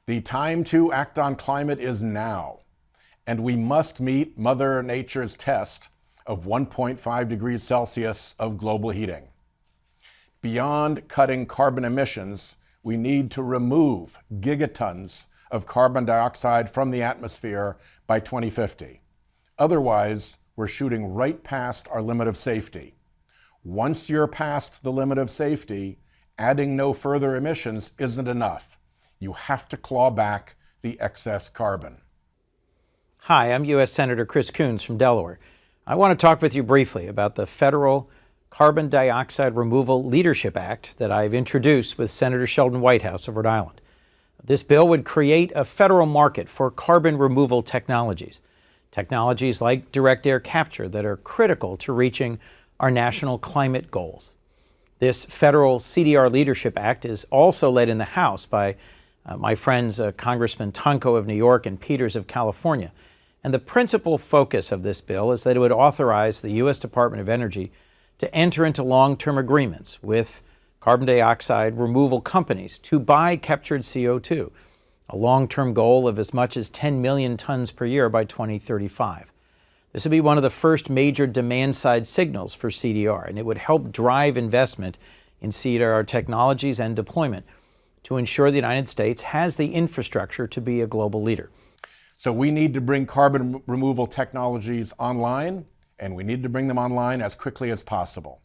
The time to act on climate is now, and we must meet Mother Nature's test of 1.5 degrees Celsius of global heating. Beyond cutting carbon emissions, we need to remove gigatons of carbon dioxide from the atmosphere by 2050. Otherwise, we're shooting right past our limit of safety. Once you're past the limit of safety, adding no further emissions isn't enough. You have to claw back the excess carbon. Hi, I'm U.S. Senator Chris Coons from Delaware. I want to talk with you briefly about the Federal Carbon Dioxide Removal Leadership Act that I've introduced with Senator Sheldon Whitehouse of Rhode Island. This bill would create a federal market for carbon removal technologies like direct air capture that are critical to reaching our national climate goals. This federal CDR Leadership Act is also led in the House by my friends Congressman Tonko of New York and Peters of California. And the principal focus of this bill is that it would authorize the U.S. Department of Energy to enter into long-term agreements with carbon dioxide removal companies to buy captured CO2, a long-term goal of as much as 10 million tons per year by 2035. This would be one of the first major demand-side signals for CDR, and it would help drive investment in CDR technologies and deployment to ensure the United States has the infrastructure to be a global leader. So we need to bring carbon removal technologies online, and we need to bring them online as quickly as possible.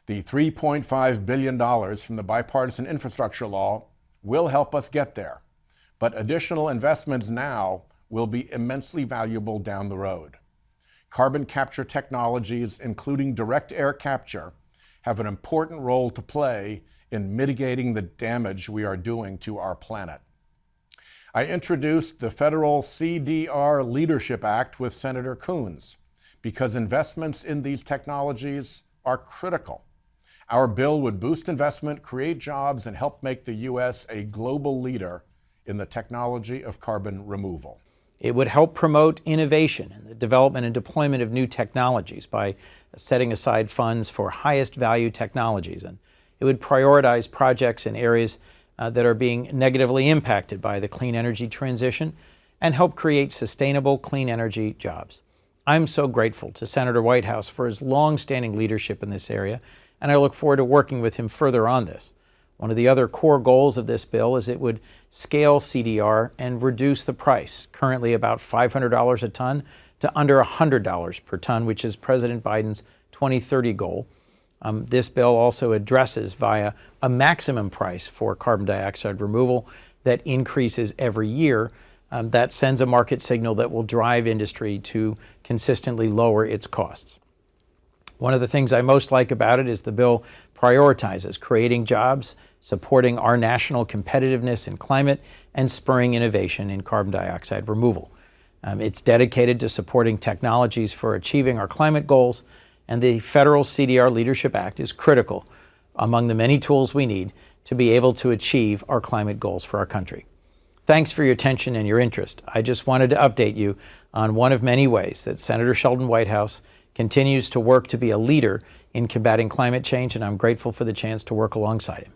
The $3.5 billion from the bipartisan infrastructure law will help us get there, but additional investments now will be immensely valuable down the road. Carbon capture technologies, including direct air capture, have an important role to play in mitigating the damage we are doing to our planet. I introduced the Federal CDR Leadership Act with Senator Coons because investments in these technologies are critical. Our bill would boost investment, create jobs, and help make the U.S. a global leader in the technology of carbon removal. It would help promote innovation and the development and deployment of new technologies by setting aside funds for highest value technologies. And it would prioritize projects in areas that are being negatively impacted by the clean energy transition and help create sustainable clean energy jobs. I'm so grateful to Senator Whitehouse for his long-standing leadership in this area, and I look forward to working with him further on this. One of the other core goals of this bill is it would scale CDR and reduce the price, currently about $500 a ton to under $100 per ton, which is President Biden's 2030 goal. This bill also addresses via a maximum price for carbon dioxide removal that increases every year. That sends a market signal that will drive industry to consistently lower its costs. One of the things I most like about it is the bill prioritizes creating jobs, supporting our national competitiveness in climate, and spurring innovation in carbon dioxide removal. It's dedicated to supporting technologies for achieving our climate goals, and the Federal CDR Leadership Act is critical among the many tools we need to be able to achieve our climate goals for our country. Thanks for your attention and your interest. I just wanted to update you on one of many ways that Senator Sheldon Whitehouse continues to work to be a leader in combating climate change, and I'm grateful for the chance to work alongside him.